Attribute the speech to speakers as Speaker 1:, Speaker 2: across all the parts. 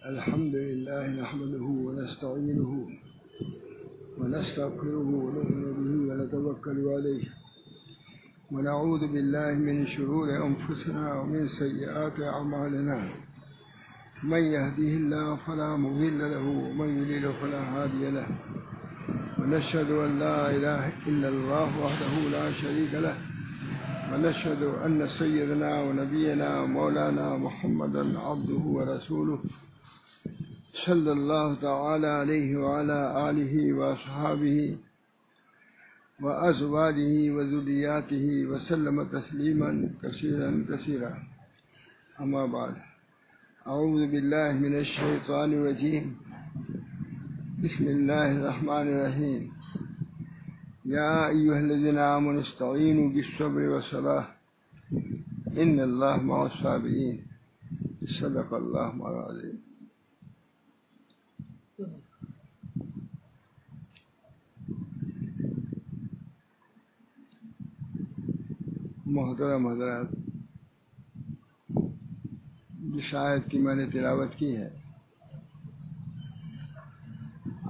Speaker 1: الحمد لله نحمده ونستعينه ونستغفره ونؤمن به ونتوكل عليه ونعوذ بالله من شرور أنفسنا ومن سيئات أعمالنا من يهده الله فلا مضل له ومن يضلل فلا هادي له ونشهد أن لا إله إلا الله وحده لا شريك له ونشهد أن سيدنا ونبينا ومولانا محمدا عبده ورسوله صلى الله تعالى عليه وعلى آله وأصحابه وأزواجه وذرياته وسلم تسليما كثيرا كثيرا. أما بعد، أعوذ بالله من الشيطان الرجيم. بسم الله الرحمن الرحيم. يا أيها الذين آمنوا استعينوا بالصبر والصلاة إن الله مع الصابرين. صدق الله العظيم. محترم حضرات، جس آیت کی میں نے تلاوت کی ہے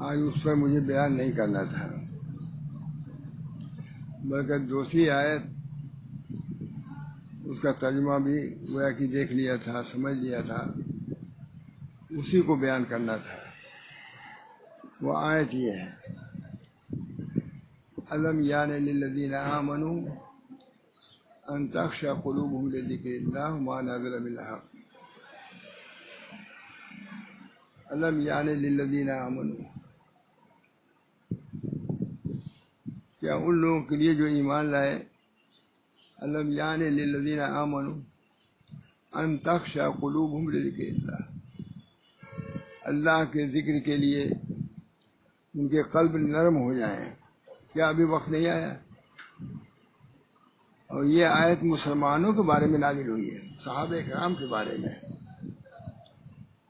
Speaker 1: آج اس پر مجھے بیان نہیں کرنا تھا، بلکہ دوسری آیت اس کا ترجمہ بھی گویا کہ دیکھ لیا تھا، سمجھ لیا تھا، اسی کو بیان کرنا تھا۔ وہ آیت یہ ہے: الم یان للذین آمنوا ان تخشع قلوبهم لذکر اللہ وما نزل من الحق۔ الم یان للذین آمنوا، کیا ان لوگوں کے لیے جو ایمان لائے، الم یان للذین آمنوا ان تخشع قلوبهم لذکر اللہ، اللہ کے ذکر کے لیے ان کے قلب نرم ہو جائیں، کیا ابھی وقت نہیں آیا؟ اور یہ آیت مسلمانوں کے بارے میں نازل ہوئی ہے، صحابہ کرام کے بارے میں۔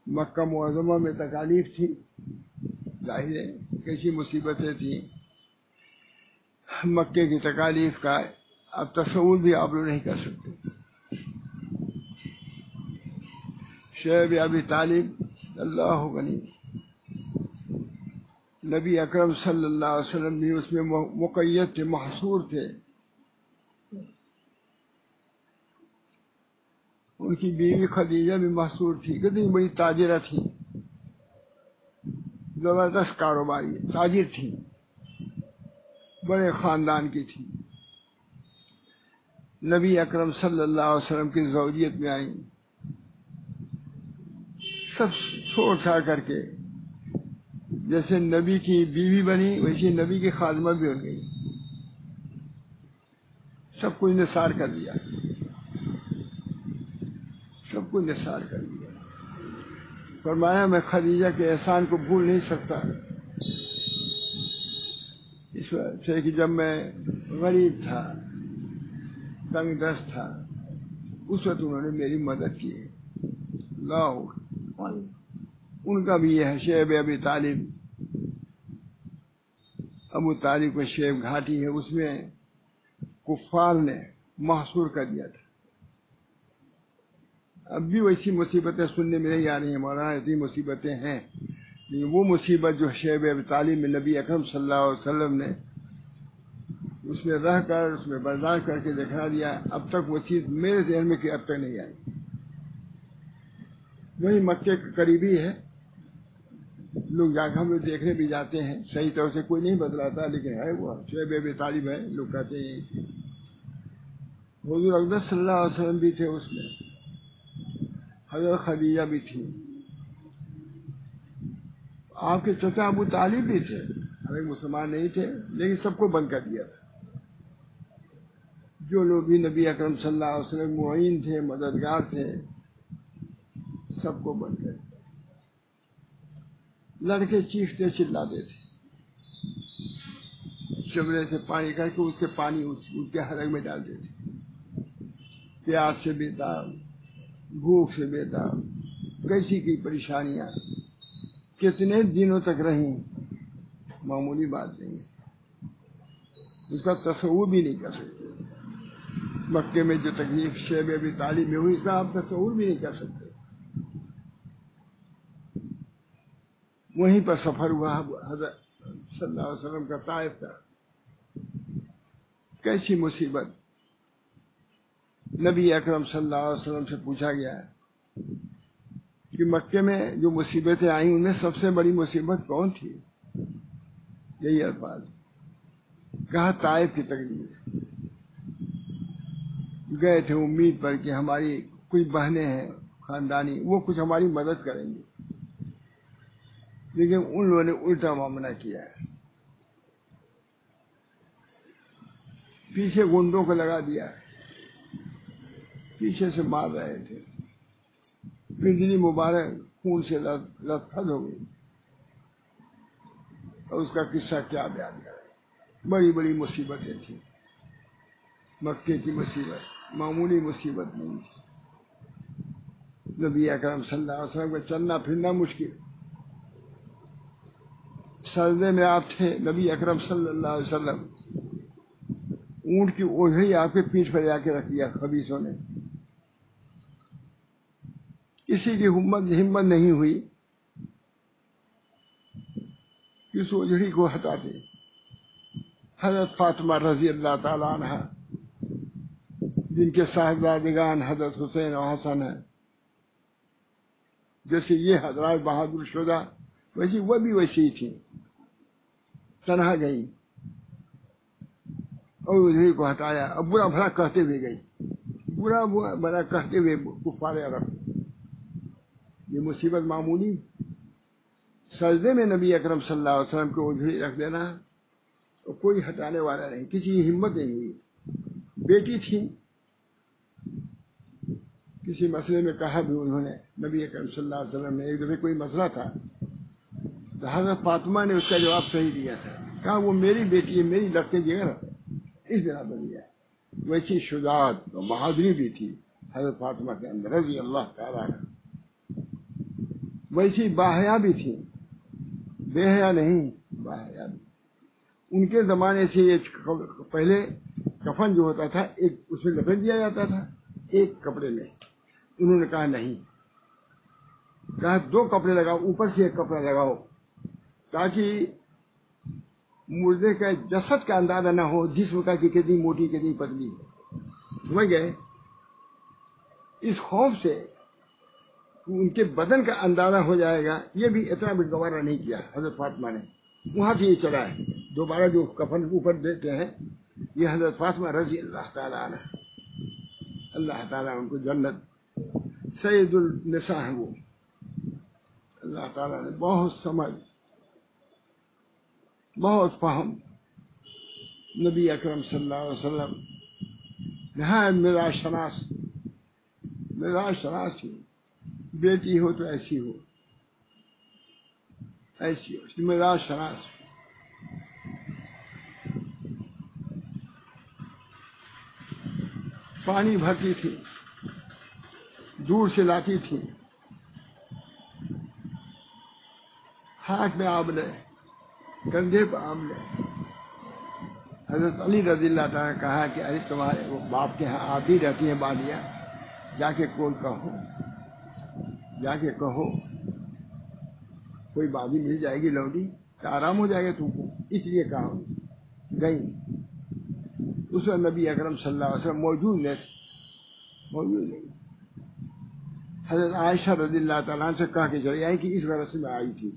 Speaker 1: مکہ معظمہ میں تکالیف تھی، ظاہر ہے کیسی مصیبتیں تھیں، مکے کی تکالیف کا اب تصور بھی آپ لوگ نہیں کر سکتے۔ شعیب ابی طالب اللہ غنی، نبی اکرم صلی اللہ علیہ وسلم بھی اس میں مقید تھے، محصور تھے۔ ان کی بیوی خدیجہ بھی محصور تھی، کتنی بڑی تاجرہ تھی، زبردست کاروباری تاجر تھی، بڑے خاندان کی تھی۔ نبی اکرم صلی اللہ علیہ وسلم کی زوجیت میں آئیں، سب چھوڑ چھاڑ کر کے جیسے نبی کی بیوی بنی ویسے نبی کی خادمہ بھی بن گئی، سب کچھ نثار کر دیا، سب کچھ نثار کر دیا۔ فرمایا میں خدیجہ کے احسان کو بھول نہیں سکتا، اس وجہ سے کہ جب میں غریب تھا، تنگ دست تھا، اس وقت انہوں نے میری مدد کی ہے۔ اللہ، ان کا بھی یہ ہے۔ شعیب ابی طالب، ابو طالب کو شعیب گھاٹی ہے، اس میں کفار نے محصور کر دیا تھا۔ اب بھی ویسی مصیبتیں سننے میں نہیں آ رہی ہیں، ہمارا اتنی مصیبتیں ہیں، لیکن وہ مصیبت جو شعیب ابی طالب میں نبی اکرم صلی اللہ علیہ وسلم نے اس میں رہ کر، اس میں برداشت کر کے دکھا دیا، اب تک وہ چیز میرے ذہن میں کہ اب تک نہیں آئی۔ وہی مکے کے قریبی ہے، لوگ جگہ میں دیکھنے بھی جاتے ہیں، صحیح طور سے کوئی نہیں بتلاتا، لیکن ہے وہ شعیب ابی طالب ہے، لوگ کہتے ہیں۔ حضور اقدس صلی اللہ علیہ وسلم بھی تھے اس میں، حضرت خدیجہ بھی تھی، آپ کے چچا ابو طالب بھی تھے، ہمیں مسلمان نہیں تھے لیکن سب کو بند کر دیا تھا۔ جو لوگ بھی نبی اکرم صلی اللہ علیہ وسلم معین تھے، مددگار تھے، سب کو بند کر دیا۔ لڑکے چیختے چلاتے تھے، چمڑے سے پانی کر کے اس کے پانی ان کے حلق میں ڈال دیتے، پیاس سے بیتاب، بھوک سے بیتاب، کیسی کی پریشانیاں کتنے دنوں تک رہیں، معمولی بات نہیں، اس کا تصور بھی نہیں کر سکتے۔ مکے میں جو تکلیف شعیب ابی طالب میں ہوئی، اس کا آپ تصور بھی نہیں کر سکتے۔ وہیں پر سفر ہوا حضرت صلی اللہ علیہ وسلم کا طائف کا. کیسی مصیبت. نبی اکرم صلی اللہ علیہ وسلم سے پوچھا گیا کہ مکے میں جو مصیبتیں آئیں ان میں سب سے بڑی مصیبت کون تھی؟ یہی الفاظ. کہا طائف کی تکلیف. گئے تھے امید پر کہ ہماری کچھ بہنیں ہیں خاندانی، وہ کچھ ہماری مدد کریں گی، لیکن ان لوگوں نے الٹا معاملہ کیا ہے. پیچھے گنڈوں کو لگا دیا، پیچھے سے مار رہے تھے، پنڈلی مبارک خون سے لت پت ہو گئی. اور اس کا قصہ کیا بیان کرے. بڑی بڑی مصیبتیں تھیں. مکے کی مصیبت معمولی مصیبت نہیں تھی. نبی اکرم صلی اللہ علیہ وسلم کو چلنا پھرنا مشکل. سجدے میں آپ تھے، نبی اکرم صلی اللہ علیہ وسلم، اونٹ کی اوجھڑی آپ کے پیٹھ پر جا کے رکھ دیا خبیثوں نے. کسی کی ہمت نہیں ہوئی کہ اس اوجھڑی کو ہٹاتے. حضرت فاطمہ رضی اللہ تعالی عنہ جن کے صاحبزادگان حضرت حسین و حسن ہیں، جیسے یہ حضرات بہادر شدہ، ویسی وہ بھی ویسی تھی. تنہا گئی اور اوجھڑی کو ہٹایا. اب برا بھلا کہتے ہوئے گئی، برا بھلا کہتے ہوئے کفار عرب. یہ مصیبت معمولی. سجدے میں نبی اکرم صلی اللہ علیہ وسلم کو اوجھڑی رکھ دینا اور کوئی ہٹانے والا نہیں، کسی کی ہمت نہیں ہوئی. بیٹی تھی، کسی مسئلے میں کہا بھی انہوں نے، نبی اکرم صلی اللہ علیہ وسلم نے ایک دفعہ کوئی مسئلہ تھا تو حضرت فاطمہ نے اس کا جواب صحیح دیا تھا. کہا وہ میری بیٹی ہے، میری لڑکے جگر اس بنا پر دیا. ویسی شجاعت اور بہادری بھی تھی حضرت فاطمہ کے اندر رضی اللہ تعالیٰ عنہ. ویسی باحیا بھی تھی، بے حیا نہیں، باحیا بھی. ان کے زمانے سے پہلے کفن جو ہوتا تھا ایک اس میں لپیٹ دیا جاتا تھا ایک کپڑے میں. انہوں نے کہا نہیں، کہا 2 کپڑے لگاؤ، اوپر سے 1 کپڑا لگاؤ تاکہ مردے کا جسد کا اندازہ نہ ہو، جسم کا کہ کتنی موٹی کتنی پتلی. سمجھ گئے؟ اس خوف سے ان کے بدن کا اندازہ ہو جائے گا، یہ بھی اتنا بھی گوارا نہیں کیا حضرت فاطمہ نے. وہاں سے یہ چلا ہے. دوبارہ جو کفن اوپر دیتے ہیں یہ حضرت فاطمہ رضی اللہ تعالیٰ عنہ، اللہ تعالیٰ ان کو جنت، سید النساء ہیں وہ. اللہ تعالیٰ نے بہت سمجھ، بہت فہم. نبی اکرم صلی اللہ علیہ وسلم نہایت مزاج شناس، مزاج شناس ہی. بیٹی ہو تو ایسی ہو، ایسی ہو، مزاج شناس. پانی بھرتی تھی، دور سے لاتی تھی، ہاتھ میں آملے، کندھے پہ آملے. حضرت علی رضی اللہ تعالیٰ نے کہا کہ ارے تمہارے وہ باپ کے ہاں آتی رہتی ہیں بالیاں، جا کے کون کہو، جا کے کہو کوئی بادی مل جائے گی لوٹی تو آرام ہو جائے گا تم کو، اس لیے کہا. گئی. اس وقت نبی اکرم صلی اللہ علیہ وسلم موجود نہیں. حضرت عائشہ رضی اللہ تعالیٰ سے کہا کہ چلی آئی کہ اس غرض میں آئی تھی.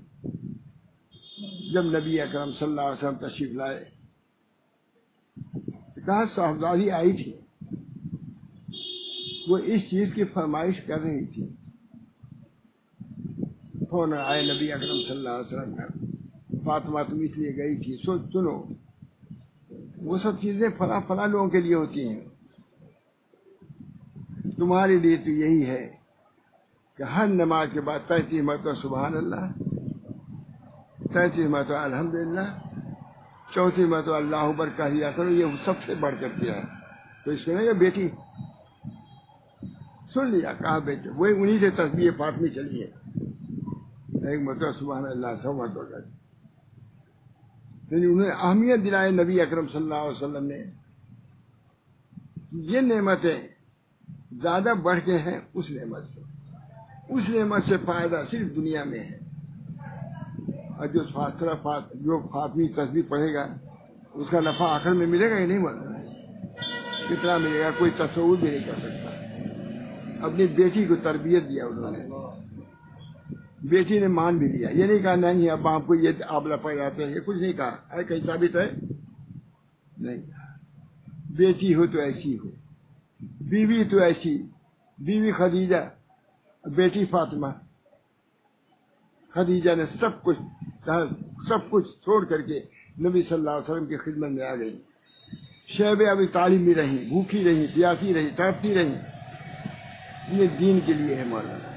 Speaker 1: جب نبی اکرم صلی اللہ علیہ وسلم تشریف لائے کہا صاحبزادی آئی تھی، وہ اس چیز کی فرمائش کر رہی تھی. فوراً آئے نبی اکرم صلی اللہ علیہ وسلم، فاطمہ تم اس لیے گئی تھی، سنو وہ سب چیزیں فلاں لوگوں کے لیے ہوتی ہیں، تمہارے لیے تو یہی ہے کہ ہر نماز کے بعد 33 مرتبہ سبحان اللہ، 33 مرتبہ الحمدللہ، 34 مرتبہ اللہ اکبر کہہ دیا کرو. یہ سب سے بڑھ کر کیا ہے. کوئی سنے گا بیٹی؟ سن لیا، کہا بیٹے وہی انہی سے تسبیح فاطمی چلی ہے. ایک مرتبہ سبحان اللہ 100 مرتبہ کہا. انہوں نے اہمیت دلائے نبی اکرم صلی اللہ علیہ وسلم نے. یہ نعمتیں زیادہ بڑھ کے ہیں اس نعمت سے. اس نعمت سے فائدہ صرف دنیا میں ہے. اور جو فاطمی تسبیح پڑھے گا اس کا نفع آخر میں ملے گا یا نہیں ملے گا؟ کتنا ملے گا کوئی تصور بھی نہیں کر سکتا۔ اپنی بیٹی کو تربیت دیا انہوں نے، بیٹی نے مان بھی لیا، یہ نہیں کہا نہیں اب آپ کو یہ آبلہ پڑ جاتے ہیں، یہ کچھ نہیں کہا ہے، کہیں ثابت ہے نہیں۔ بیٹی ہو تو ایسی ہو، بیوی تو ایسی، بیوی خدیجہ، بیٹی فاطمہ۔ خدیجہ نے سب کچھ چھوڑ کر کے نبی صلی اللہ علیہ وسلم کی خدمت میں آ گئی، شیب ابی طالب میں رہی، بھوکی رہی، پیاسی رہی، تڑپتی رہی، یہ دین کے لیے ہے مولانا۔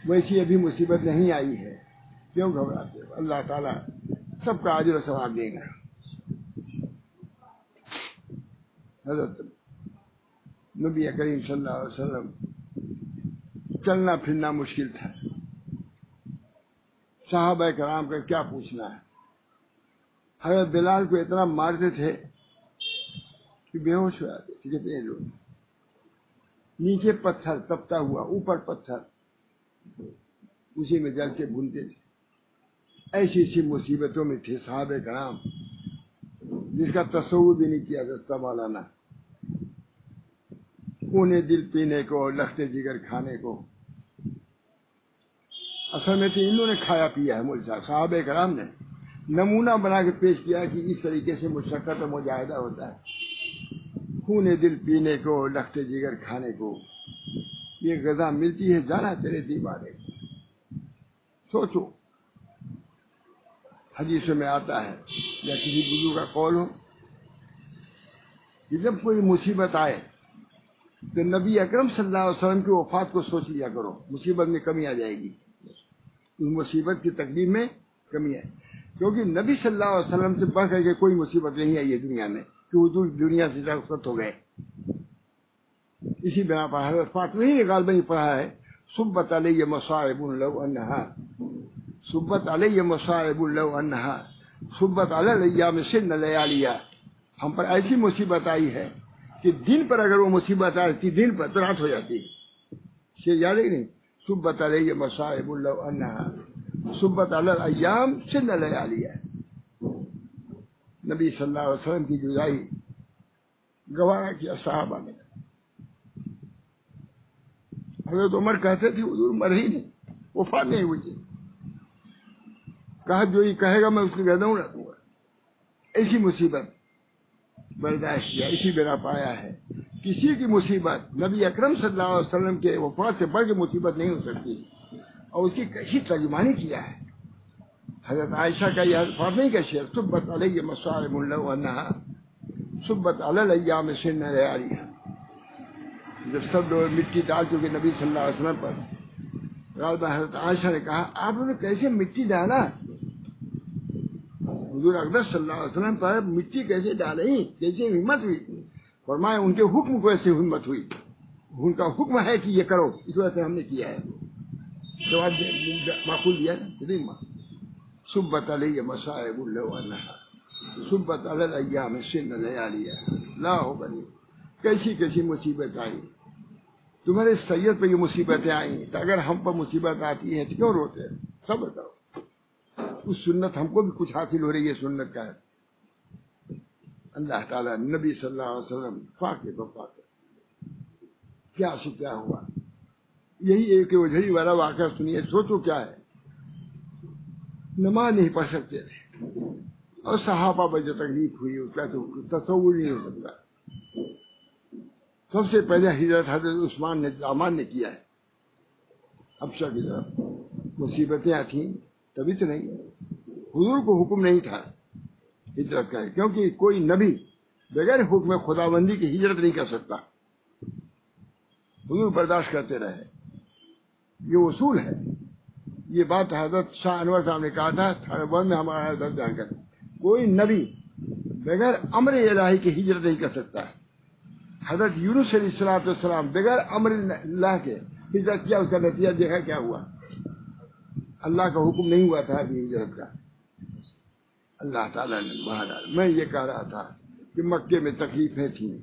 Speaker 1: ویسی ابھی مصیبت نہیں آئی ہے، کیوں گھبراتے ہو؟ اللہ تعالیٰ سب کا اجر و ثواب دے گا۔ حضرت نبی کریم صلی اللہ علیہ وسلم چلنا پھرنا مشکل تھا، صحابہ کرام کا کیا پوچھنا ہے۔ حضرت بلال کو اتنا مارتے تھے کہ بے ہوش ہو جاتے تھے کتنے لوگ، نیچے پتھر تپتا ہوا، اوپر پتھر، اسی میں جلتے بھونتے تھے۔ ایسی ایسی مصیبتوں میں تھے صحابہ کرام جس کا تصور بھی نہیں کیا سکتا مولانا۔ کونے دل پینے کو، لختے جگر کھانے کو، اصل میں تو انہوں نے کھایا پیا ہے مول صاحب، صحابہ کرام نے نمونہ بنا کے پیش کیا کہ اس طریقے سے مشقت و مجاہدہ ہوتا ہے۔ کونے دل پینے کو، لختے جگر کھانے کو، یہ غذا ملتی ہے جانا تیرے دیوانے کو۔ سوچو، حدیثوں میں آتا ہے یا کسی بزرگ کا قول ہو کہ جب کوئی مصیبت آئے تو نبی اکرم صلی اللہ علیہ وسلم کی وفات کو سوچ لیا کرو، مصیبت میں کمی آ جائے گی، اس مصیبت کی تکلیف میں کمی آئے، کیونکہ نبی صلی اللہ علیہ وسلم سے بڑھ کر کے کوئی مصیبت نہیں آئی ہے دنیا میں کہ حضور دنیا سے رخصت ہو گئے۔ اسی بنا پر حضرت فاطمہ ہی نے غالباً پڑھا ہے صبت علیہ مصائب لو انہا، صبت علیہ مصائب لو انہا، صبت علی الایام سن لیالیہ، ہم پر ایسی مصیبت آئی ہے کہ دن پر اگر وہ مصیبت آتی دن پر تو رات ہو جاتی۔ شیر یاد ہے نہیں؟ صبت علیہ مصائب لو انہا، صبت علی الایام سن لیالیہ۔ نبی صلی اللہ علیہ وسلم کی جدائی گوارا کیا صحابہ نے۔ حضرت عمر کہتے تھے حضور مر ہی نہیں، وفات نہیں ہوئی، کہا جو یہ کہے گا میں اس کی گردن اڑا دوں گا۔ ایسی مصیبت برداشت کیا، اسی بنا پایا ہے کسی کی مصیبت نبی اکرم صلی اللہ علیہ وسلم کے وفات سے بڑھ کے مصیبت نہیں ہو سکتی، اور اس کی کیسی ترجمانی کیا ہے۔ حضرت عائشہ کا یہ الفاظ نہیں کہ شعر صبت علیہ مصائب لو انہا، صبت علی الایام سن لیالیہ۔ جب سب لوگ مٹی ڈال چکے نبی صلی اللہ علیہ وسلم پر، غالباً حضرت عائشہ نے کہا آپ نے کیسے مٹی ڈالا؟ حضور اقدس صلی اللہ علیہ وسلم پر مٹی کیسے ڈالی، کیسے ہمت ہوئی؟ فرمایا ان کے حکم کو ایسے ہمت ہوئی، ان کا حکم ہے کہ یہ کرو، اس وجہ سے ہم نے کیا ہے۔ جواب معقول دیا نا۔ صبت علیہ مصائب لو انہا، صبت علی الایام سن لیالیہ۔ لا ہو بنی، کیسی کیسی مصیبت آئی، تمہارے سید پہ یہ مصیبتیں آئیں، تو اگر ہم پر مصیبت آتی ہے تو کیوں روتے ہیں؟ صبر کرو، اس سنت ہم کو بھی کچھ حاصل ہو رہی ہے، سنت کا ہے۔ اللہ تعالیٰ نبی صلی اللہ علیہ وسلم پاک تو پاک، کیا سے کیا ہوا۔ یہی ایک اجڑی والا واقعہ سنیے، سوچو کیا ہے۔ نماز نہیں پڑھ سکتے تھے اور صحابہ پر جو تکلیف ہوئی اس کا تو تصور نہیں ہو سکتا۔ سب سے پہلے ہجرت حضرت عثمان نے دامان نے کیا ہے حبشہ کی طرف، مصیبتیں آتی تبھی تو نہیں، حضور کو حکم نہیں تھا ہجرت کا، کیونکہ کوئی نبی بغیر حکم خداوندی کی ہجرت نہیں کر سکتا۔ حضور برداشت کرتے رہے، یہ اصول ہے۔ یہ بات حضرت شاہ انور صاحب نے کہا تھا تھانوان میں ہمارا حضرت جان کر، کوئی نبی بغیر امر الہی کی ہجرت نہیں کر سکتا۔ حضرت یونس علیہ السلام بغیر امر اللہ کے ہجرت کیا، اس کا نتیجہ دیکھا کیا ہوا۔ اللہ کا حکم نہیں ہوا تھا ابھی ہجرت کا، اللہ تعالیٰ نے باہر ڈالا۔ میں یہ کہہ رہا تھا کہ مکے میں تکلیفیں تھیں،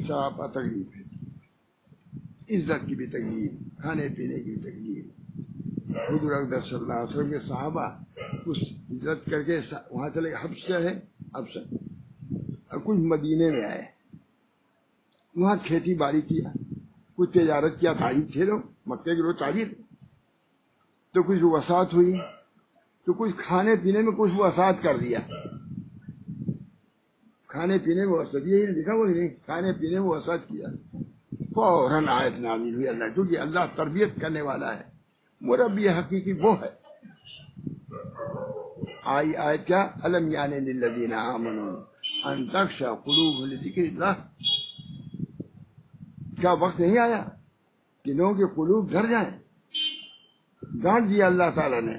Speaker 1: صحابہ تکلیفیں تھیں، عزت کی بھی تکلیف، کھانے پینے کی تکلیف۔ حضور اقدس صلی اللہ علیہ وسلم کے صحابہ کچھ ہجرت کر کے وہاں چلے حبشہ ہے حبشہ، اور کچھ مدینے میں آئے، وہاں کھیتی باڑی کیا، کچھ تجارت کیا، تاجر تھے لوگ، مکے کے لوگ تاجر، تو کچھ وسعت ہوئی، تو کچھ کھانے پینے میں کچھ وسعت کر دیا، کھانے پینے میں وسعت، یہ لکھا ہوا نہیں، کھانے پینے میں وسعت کیا، فوراً آیت نازل ہوئی اللہ، کیونکہ اللہ تربیت کرنے والا ہے، مربی حقیقی وہ ہے۔ آئی آیت کیا؟ الم یعن للذین آمنوا ان تخشع قلوبهم لذکر اللہ، کیا وقت نہیں آیا کہ لوگوں کے قلوب ڈر جائیں؟ ڈانٹ دیا اللہ تعالیٰ نے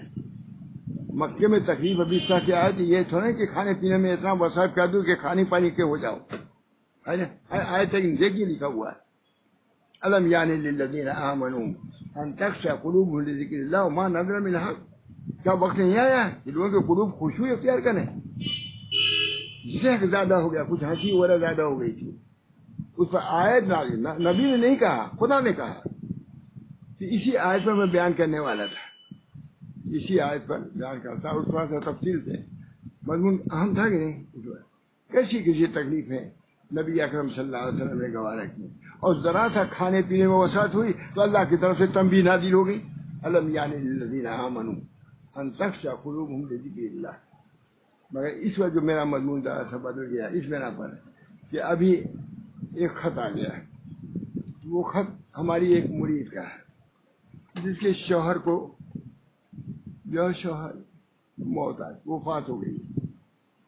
Speaker 1: مکے میں، تکلیف ابھی اس طرح کی آئے تھی، یہ تھوڑا کہ کھانے پینے میں اتنا وسعت کر دوں کہ کھانے پانی کے ہو جاؤ، آئے تک دیکھیے لکھا ہوا ہے الم یعن للذین آمنوا ان تخشع قلوبهم لذکر اللہ وما نزل من الحق، کیا وقت نہیں آیا کہ لوگوں کے قلوب خشوع اختیار کریں؟ ذہن زیادہ ہو گیا، کچھ ہنسی وغیرہ زیادہ ہو گئی تھی، اس پر آیت نازل، نبی نے نہیں کہا، خدا نے کہا کہ اسی آیت پر میں بیان کرنے والا تھا، اسی آیت پر بیان کرتا، اس تھوڑا سا تفصیل سے مضمون اہم تھا کہ نہیں، اس پر کیسی کسی تکلیفیں نبی اکرم صلی اللہ علیہ وسلم نے گوارا کی، اور ذرا سا کھانے پینے میں وسعت ہوئی تو اللہ کی طرف سے تنبیہ نازل ہو گئی الم یعن للذین آمنوا ان تخشع قلوبهم لذکر اللہ۔ مگر اس وقت جو میرا مضمون ذرا سا بدل گیا اس بنا پر کہ ابھی ایک خط آ گیا، وہ خط ہماری ایک مرید کا ہے جس کے شوہر کو جو شوہر موت آئی، وفات ہو گئی،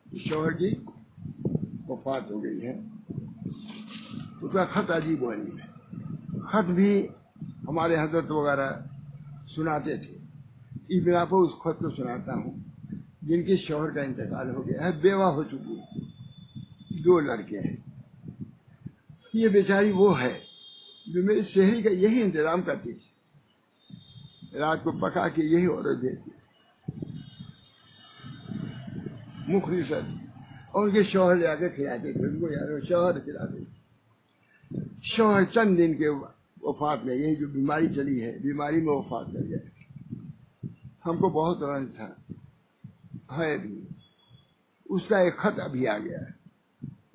Speaker 1: شوہر کی وفات ہو گئی ہے، اس کا خط عجیب و غریب ہے، خط بھی ہمارے حضرت وغیرہ سناتے تھے، اس بنا پر اس خط کو سناتا ہوں، جن کے شوہر کا انتقال ہو گیا ہے، بیوہ ہو چکی ہے، 2 لڑکے ہیں، یہ بیچاری وہ ہے جو میری شہری کا یہی انتظام کرتی تھی، رات کو پکا کے یہی عورت دیتی مخلصت، اور ان کے شوہر لے آ کے کھلاتے تھے ان کو، یار شوہر کھلاتے تھے، شوہر چند دن کے وفات میں، یہی جو بیماری چلی ہے، بیماری میں وفات کر گئے، ہم کو بہت رنج تھا ہے بھی، اس کا ایک خط ابھی آ گیا ہے،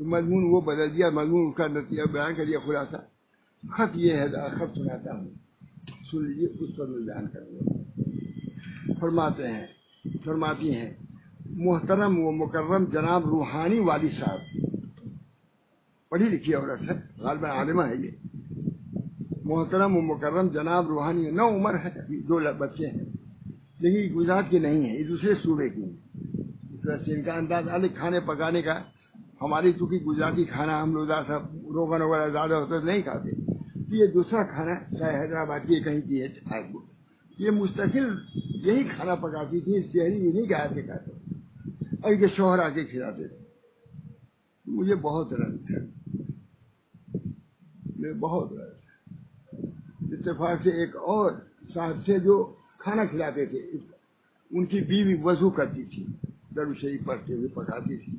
Speaker 1: مضمون وہ بدل دیا، مضمون اس کا نتیجہ بیان کر دیا خلاصہ، خط یہ ہے، خط سناتا ہوں، سن لیجیے، اس پر میں بیان کروں گا۔ فرماتی ہیں محترم و مکرم جناب روحانی والد صاحب، پڑھی لکھی عورت ہے، غالباً عالمہ ہے یہ، محترم و مکرم جناب روحانی، 9 عمر ہے، 2 بچے ہیں، لیکن گجرات کی نہیں ہے، یہ دوسرے صوبے کی ہیں، اس وجہ سے ان کا انداز الگ، کھانے پکانے کا، ہماری چونکہ گجراتی کھانا ہم لوگ روغن وغیرہ زیادہ ہوتا نہیں کھاتے، یہ دوسرا کھانا چاہے حیدرآباد کی کہیں کی ہے، یہ مستقل یہی کھانا پکاتی تھی، شہری یہ نہیں کہا تھے کھاتے، اور ان کے شوہر آ کے کھلاتے تھے، مجھے بہت رنج تھا، بہت رنج تھا۔ اتفاق سے ایک اور صاحب سے جو کھانا کھلاتے تھے، ان کی بیوی وضو کرتی تھی، درود شریف پڑھتے ہوئے پکاتی تھی،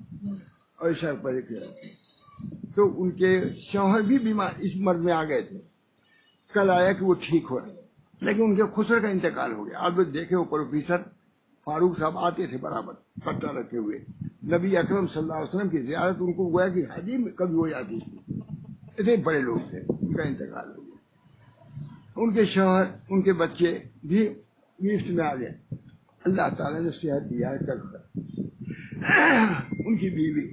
Speaker 1: اور عشاء پڑھے کھلاتی، تو ان کے شوہر بھی بیمار اس مرض میں آ گئے تھے، کل آیا کہ وہ ٹھیک ہو رہے، لیکن ان کے خسر کا انتقال ہو گیا۔ آپ لوگ دیکھے وہ پروفیسر فاروق صاحب آتے تھے برابر پٹا رکھے ہوئے، نبی اکرم صلی اللہ علیہ وسلم کی زیارت ان کو گویا کہ حاجی میں کبھی ہو جاتی تھی، اتنے بڑے لوگ تھے، ان کا انتقال ہو گیا۔ ان کے شوہر، ان کے بچے بھی گرفت میں آ گئے، اللہ تعالیٰ نے صحت دیا ہے، کل ان کی بیوی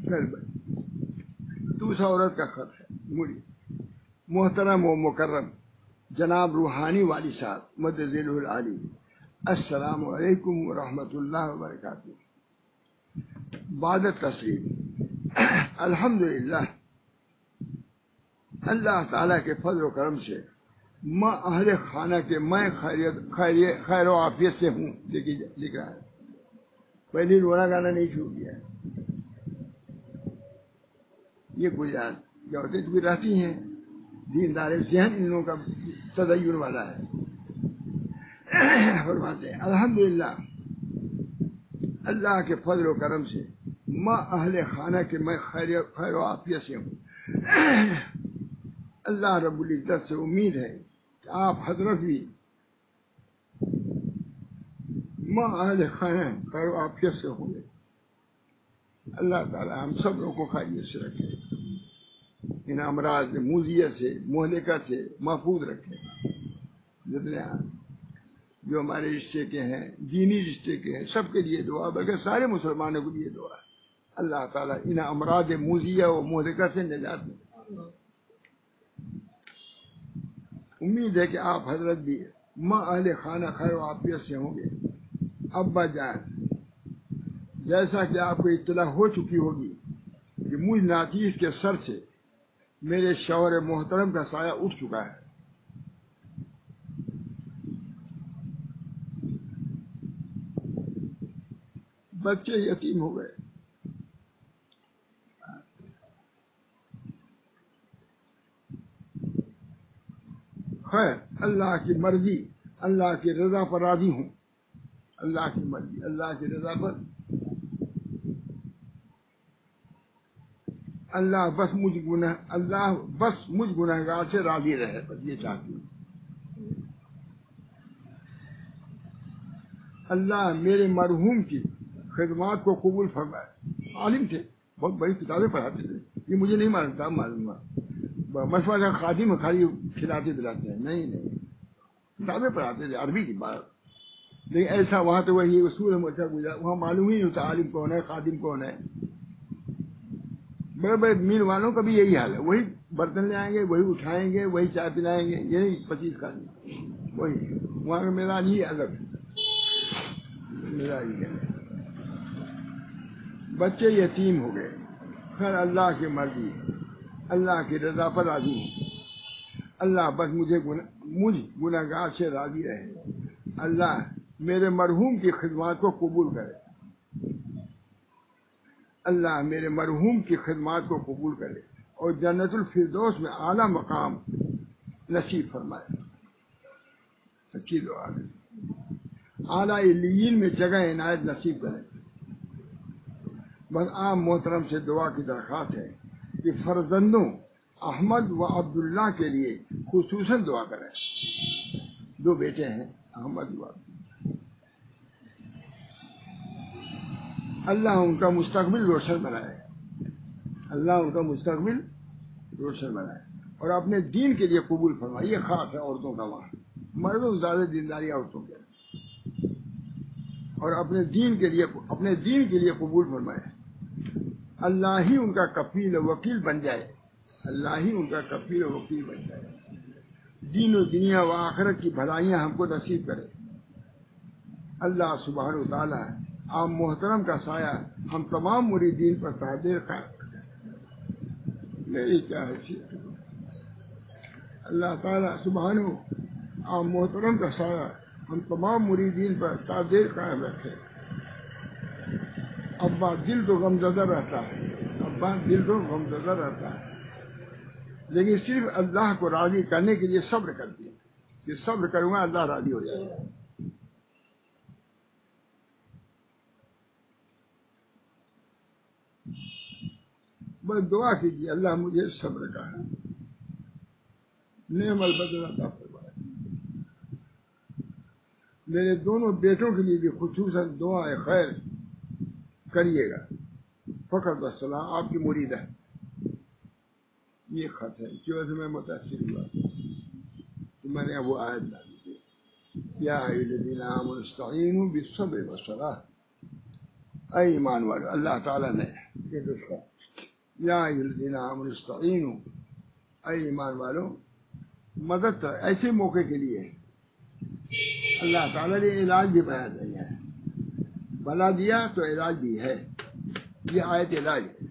Speaker 1: گھر بڑی، دوسرا عورت کا خط ہے، مڑی محترم و مکرم جناب روحانی والی صاحب مد ذیل العالی، السلام علیکم ورحمۃ اللہ وبرکاتہ۔ بعد تسلیم، الحمدللہ، اللہ تعالیٰ کے فضل و کرم سے میں اہل خانہ کے میں خیر و عافیت سے ہوں، لکھ رہا ہے، پہلی رونا گانا نہیں شروع کیا، یہ گجرات جو عورتیں چونکہ رہتی ہیں، دیندار ذہن ان لوگوں کا تدین والا ہے، فرماتے ہیں الحمدللہ، اللہ کے فضل و کرم سے میں اہل خانہ کے میں خیر و عافیت سے ہوں۔ اللہ رب العزت سے امید ہے کہ آپ حضرت بھی ماں اہل خیر خیر و عافیت سے ہوں گے. اللہ تعالیٰ ہم سب لوگوں کو خیریت سے رکھے, ان امراض موذیہ سے مہلکہ سے محفوظ رکھے. جتنے جو ہمارے رشتے کے ہیں, دینی رشتے کے ہیں, سب کے لیے دعا, بلکہ سارے مسلمانوں کے لیے دعا. اللہ تعالیٰ ان امراض موذیہ و مہلکہ سے نجات دے. امید ہے کہ آپ حضرت بھی ماں اہل خانہ خیر و عافیت سے ہوں گے. ابا جان, جیسا کہ آپ کو اطلاع ہو چکی ہوگی کہ مجھ ناچیز کے سر سے میرے شوہر محترم کا سایہ اٹھ چکا ہے. بچے یتیم ہو گئے. خیر, اللہ کی مرضی, اللہ کی رضا پر راضی ہوں. اللہ کی مرضی, اللہ کی رضا پر. اللہ بس مجھ گنہگار سے راضی رہے, بس یہ چاہتی ہوں. اللہ میرے مرحوم کی خدمات کو قبول فرمائے. عالم تھے, بہت بڑی کتابیں پڑھاتے تھے. یہ مجھے نہیں معلوم تھا, معلوم ہوا مشورہ خادم خالی کھلاتے دلاتے ہیں, نہیں, کتابیں پڑھاتے تھے عربی کی بات. لیکن ایسا وہاں تو وہی اصول اچھا گزرا, وہاں معلوم ہی نہیں ہوتا عالم کون ہے, خادم کون ہے. بڑے بڑے میل والوں کا بھی یہی حال ہے, وہی برتن لے آئیں گے, وہی اٹھائیں گے, وہی چائے پلائیں گے, یہ نہیں پچیس خادم, وہی. وہاں کا میرا ہی الگ ہے, میرا ہی ہے. بچے یتیم ہو گئے. خیر, اللہ کی مرضی, اللہ کی رضا پر راضی ہوں. اللہ بس مجھ گنہگار سے راضی رہے. اللہ میرے مرحوم کی خدمات کو قبول کرے. اللہ میرے مرحوم کی خدمات کو قبول کرے اور جنت الفردوس میں اعلیٰ مقام نصیب فرمائے. سچی دعا ہے. اعلیٰ علیین میں جگہ عنایت نصیب کرے. بس آپ محترم سے دعا کی درخواست ہے کہ فرزندوں احمد و عبداللہ کے لیے خصوصاً دعا کریں. 2 بیٹے ہیں, احمد و عبداللہ. اللہ ان کا مستقبل روشن بنائے. اللہ ان کا مستقبل روشن بنائے اور اپنے دین کے لیے قبول فرمائے. یہ خاص ہے عورتوں کا, وہاں مردوں زیادہ دینداری عورتوں کے, اور اپنے دین کے لیے قبول فرمائے. اللہ ہی ان کا کفیل و وکیل بن جائے. اللہ ہی ان کا کفیل و وکیل بن جائے. دین و دنیا و آخرت کی بھلائیاں ہم کو نصیب کرے. اللہ سبحانہ و تعالیٰ آپ محترم کا سایہ ہم تمام مریدین پر تحدیر قائم کرے. میری کیا حیثیت ہے. اللہ تعالیٰ سبحانہ آپ محترم کا سایہ ہم تمام مریدین پر تحدیر قائم رکھے. ابا دل تو غمزدہ رہتا ہے, لیکن صرف اللہ کو راضی کرنے کے لیے صبر کرتی ہے کہ صبر کروں گا اللہ راضی ہو جائے گا. بس دعا کیجیے اللہ مجھے صبر کا نعم البدل عطا فرمائے. میرے دونوں بیٹوں کے لیے بھی خصوصاً دعائے خیر کریے گا. فقط والسلام, آپ کی مرید ہے. یہ خط ہے, اس کی وجہ سے میں متاثر ہوا تو میں نے وہ آیت ڈالی تھی, یا ایھا الذین آمنوا استعینوا بالصبر والصلاۃ. اے ایمان والو, اللہ تعالیٰ نے یا ایھا الذین آمنوا استعینوا, اے ایمان والو مدد ایسے موقع کے لیے اللہ تعالیٰ نے علاج بھی بیان دیا ہے. بلا دیا تو علاج بھی ہے. یہ آیت علاج ہے.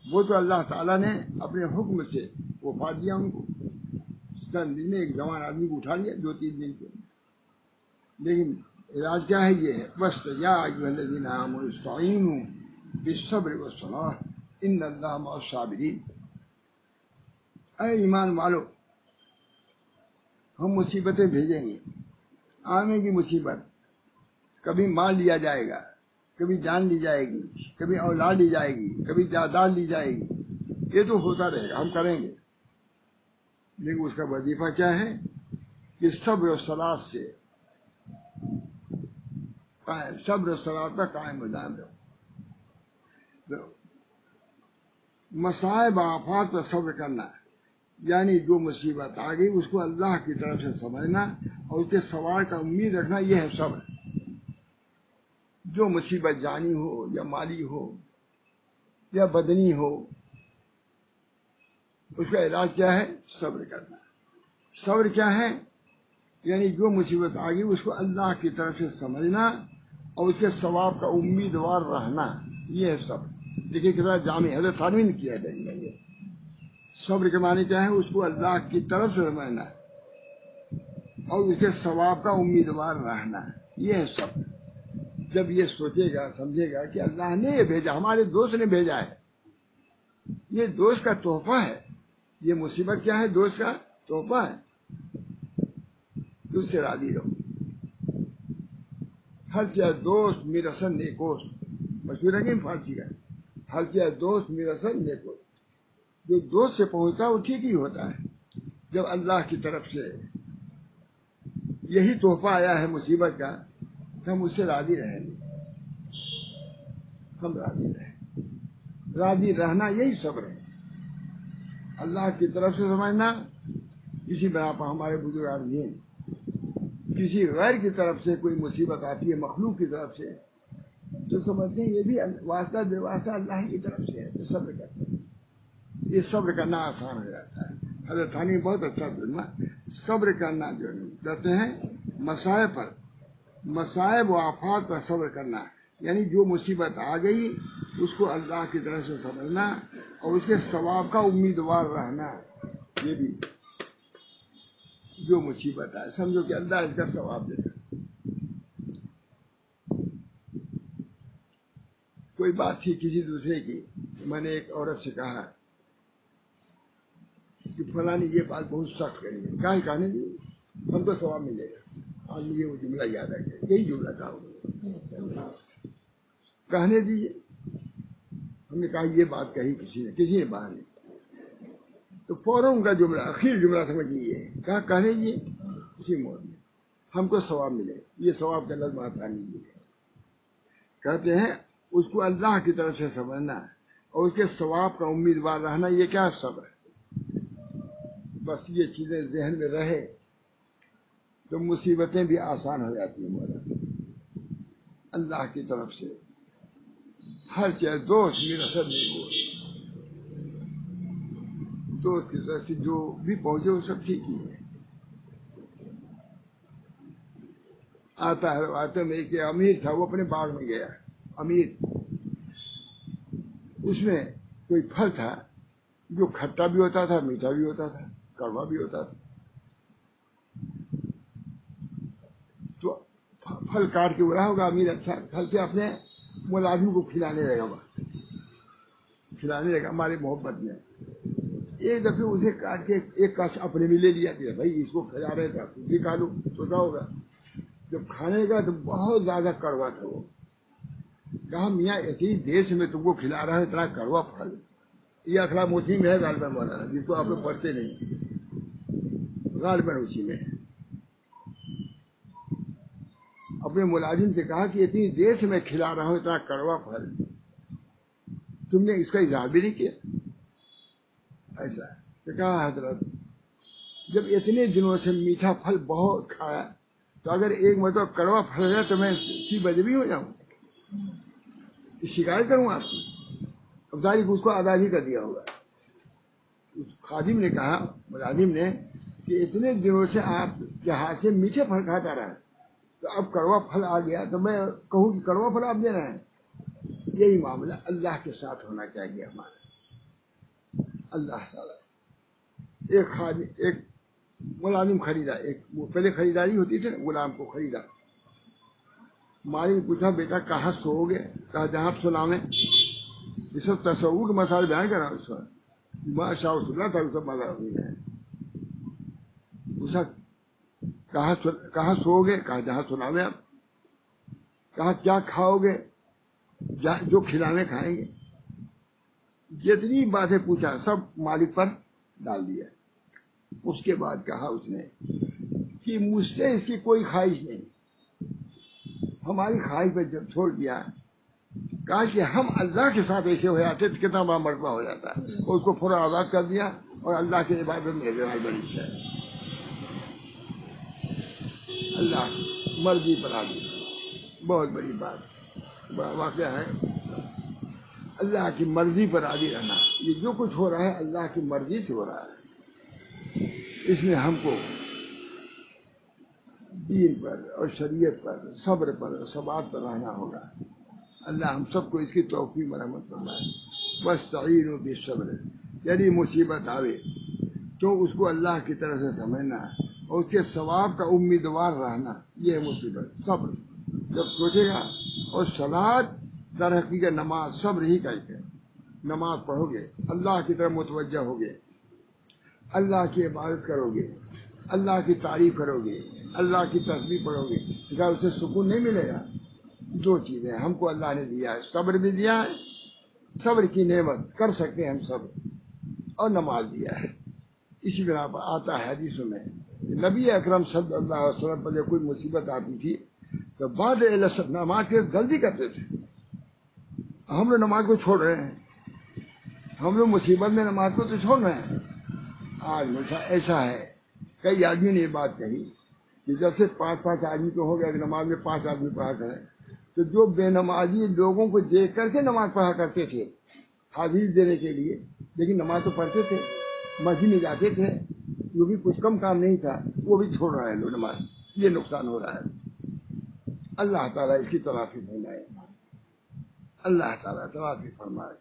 Speaker 1: وہ تو اللہ تعالیٰ نے اپنے حکم سے وفات دیا ان کو. چند دن میں ایک جوان آدمی کو اٹھا لیا 2-3 دن کے, لیکن علاج کیا ہے, یہ ہے بس. یا ایھا الذین آمنوا استعینوا بالصبر والصلاۃ ان اللہ مع الصابرین. اے ایمان والو, ہم مصیبتیں بھیجیں گے. آنے کی مصیبت, کبھی مال لیا جائے گا, کبھی جان لی جائے گی, کبھی اولاد لی جائے گی, کبھی جائیداد لی جائے گی. یہ تو ہوتا رہے گا, ہم کریں گے. لیکن اس کا وظیفہ کیا ہے کہ صبر و صلاۃ سے قائم صبر صلات پر قائم و دائم رہو. مصائب آفات پر صبر کرنا یعنی جو مصیبت آ گئی اس کو اللہ کی طرف سے سمجھنا اور اس کے ثواب کا امید رکھنا، یہ ہے صبر. جو مصیبت جانی ہو یا مالی ہو یا بدنی ہو، اس کا علاج کیا ہے؟ صبر کرنا. صبر کیا ہے؟ یعنی جو مصیبت آ گئی اس کو اللہ کی طرف سے سمجھنا اور اس کے ثواب کا امیدوار رہنا، یہ ہے صبر. دیکھیے کتنا جامع حضرت تھانوی نے کیا ہے. یہ صبر کے معنی کیا ہے؟ اس کو اللہ کی طرف سے سمجھنا اور اس کے ثواب کا امیدوار رہنا، یہ ہے صبر. جب یہ سوچے گا سمجھے گا کہ اللہ نے یہ بھیجا، ہمارے دوست نے بھیجا ہے، یہ دوست کا تحفہ ہے. یہ مصیبت کیا ہے؟ دوست کا تحفہ ہے. تو اس سے راضی رہو. ہر چیز دوست میرسن نیکوست، مشہور ہے کہ فارسی کا. ہر چیز دوست میرسن نیکوست. جو دوست سے پہنچتا ہے وہ ٹھیک ہی ہوتا ہے. جب اللہ کی طرف سے یہی تحفہ آیا ہے مصیبت کا تو ہم اس سے راضی رہیں گے. ہم راضی رہیں. راضی رہنا یہی صبر ہے. اللہ کی طرف سے سمجھنا. اسی بنا پر ہمارے بزرگ دین کسی غیر کی طرف سے کوئی مصیبت آتی ہے مخلوق کی طرف سے تو سمجھتے ہیں یہ بھی واسطہ بے واسطہ اللہ کی طرف سے ہے، تو صبر کرتے ہیں. یہ صبر کرنا آسان ہو جاتا ہے. حضرت ثانی بہت اچھا سننا. صبر کرنا جو کہتے ہیں مصائب پر، مصائب و آفات پر صبر کرنا یعنی جو مصیبت آ گئی اس کو اللہ کی طرف سے سمجھنا اور اس کے ثواب کا امیدوار رہنا. یہ بھی جو مصیبت آئے سمجھو کہ اللہ اس کا ثواب دے گا. کوئی بات تھی کسی دوسرے کی، میں نے ایک عورت سے کہا کہ فلاں نے یہ بات بہت سخت کری ہے. کہاں کہنے دی ہم کو ثواب ملے گا. آج مجھے وہ جملہ یاد آ گیا، یہی جملہ کہا. کہنے دیجیے. ہم نے کہا یہ بات کہی کسی نے باہر نہیں تو فوراً ان کا جملہ آخر جملہ سمجھیے کہا کہنے دیجیے اسی موڑ میں ہم کو ثواب ملے. یہ ثواب کا لفظ آتا نہیں. کہتے ہیں اس کو اللہ کی طرف سے سمجھنا اور اس کے ثواب کا امیدوار رہنا، یہ کیا صبر ہے. بس یہ چیزیں ذہن میں رہے تو مصیبتیں بھی آسان ہو جاتی ہیں. مولانا اللہ کی طرف سے ہر چیز دوست میرا سب نہیں، دوست کی طرف سے جو بھی پہنچے وہ سب ٹھیک ہی ہے. آتا ہے آتے میں ایک امیر تھا، وہ اپنے باغ میں گیا. امیر اس میں کوئی پھل تھا جو کھٹا بھی ہوتا تھا، میٹھا بھی ہوتا تھا، کڑوا بھی ہوتا تھا. تو پھل کاٹ کے بولا ہوگا امیر اچھا پھل سے اپنے ملازم کو کھلانے لگا ہمارے محبت میں. ایک دفعہ اسے کاٹ کے ایک کاش اپنے بھی لے لیا کہ بھائی اس کو کھلا رہے تھا بھی کھا لو سوچا ہوگا. جب کھانے کا تو بہت زیادہ کڑوا تھا. وہ کہا میاں اتنی دیر سے میں تم کو کھلا رہا ہوں اتنا کڑوا پھل. یہ اخلاق مسلم ہے غالباً مولانا، جس کو آپ لوگ پڑھتے نہیں، غالباً اسی میں ہے. اپنے ملازم سے کہا کہ اتنی دیر سے میں کھلا رہا ہوں اتنا کڑوا پھل، تم نے اس کا اظہار بھی نہیں کیا. ایسا تو کہا حضرت جب اتنے دنوں سے میٹھا پھل بہت کھایا تو اگر ایک مرتبہ کڑوا پھل ہو جائے تو میں اسی بدبی ہو جاؤں، شکایت کروں آپ کی. اب ظاہر اس کو آزادی کر دیا ہوگا. اس خادم نے کہا ملازم نے کہ اتنے دنوں سے آپ کے ہاتھ سے میٹھے پھل کھاتا رہا تو اب کڑوا پھل آ گیا تو میں کہوں کہ کڑوا پھل آپ دے رہے ہیں. یہی معاملہ اللہ کے ساتھ ہونا چاہیے ہمارا. اللہ تعالیٰ ایک ملازم خریدا، ایک پہلے خریداری ہوتی تھی نا، غلام کو خریدا. مالک پوچھا بیٹا کہاں سو گے؟ کہا جہاں سناویں. یہ سب تصور کے مسائل بیان کر رہا ہوں. اس وقت شاہ اللہ تھا سب مسائل. پوچھا کہاں سو گے؟ کہا جہاں سناویں. آپ کہا کیا کھاؤ گے؟ جو کھلانے کھائیں گے. جتنی باتیں پوچھا سب مالک پر ڈال دیا. اس کے بعد کہا اس نے کہ مجھ سے اس کی کوئی خواہش نہیں، ہماری خواہش پہ جب چھوڑ دیا، کہا کہ ہم اللہ کے ساتھ ایسے ہو جاتے تو کتنا بڑا مرتبہ ہو جاتا ہے، اس کو پورا آزاد کر دیا اور اللہ کی عبادت میں لگے بڑی سے اللہ کی مرضی پر آ گئی، بہت بڑی بات، بڑا واقعہ ہے۔ اللہ کی مرضی پر راضی رہنا، یہ جو کچھ ہو رہا ہے اللہ کی مرضی سے ہو رہا ہے، اس میں ہم کو دین پر اور شریعت پر، صبر پر، ثبات پر رہنا ہوگا۔ اللہ ہم سب کو اس کی توفیق مرحمت فرمائے۔ واستعینوا بالصبر، یعنی مصیبت آوے تو اس کو اللہ کی طرف سے سمجھنا اور اس کے ثواب کا امیدوار رہنا، یہ ہے مصیبت۔ صبر جب سوچے گا، اور صلاۃ در حقیقت نماز صبر ہی کا ایک ہے۔ نماز پڑھو گے، اللہ کی طرف متوجہ ہوگے، اللہ کی عبادت کرو گے، اللہ کی تعریف کرو گے، اللہ کی تسبیح پڑھو گے، کیا اسے سکون نہیں ملے گا؟ دو چیزیں ہم کو اللہ نے دیا ہے، صبر بھی دیا ہے، صبر کی نعمت کر سکتے ہیں ہم صبر، اور نماز دیا ہے۔ اسی بنا پر آتا ہے حدیثوں میں، نبی اکرم صلی اللہ علیہ وسلم پر جب کوئی مصیبت آتی تھی تو بعد نماز کے جلدی کرتے تھے۔ ہم لوگ نماز کو چھوڑ رہے ہیں، ہم لوگ مصیبت میں نماز کو تو چھوڑ رہے ہیں۔ آج ایسا ہے، کئی آدمی نے یہ بات کہی کہ جب سے 5 آدمی تو ہو گیا کہ نماز میں 5 آدمی پڑھا کریں، تو جو بے نمازی لوگوں کو دیکھ کر کے نماز پڑھا کرتے تھے حدیث دینے کے لیے، لیکن نماز تو پڑھتے تھے، مسجد میں جاتے تھے، جو بھی کچھ کم کام نہیں تھا وہ بھی چھوڑ رہے ہیں لوگ نماز، یہ نقصان ہو رہا ہے۔ اللہ تعالیٰ اس کی تلافی فرمائے، اللہ تعالیٰ تلافی فرمائے۔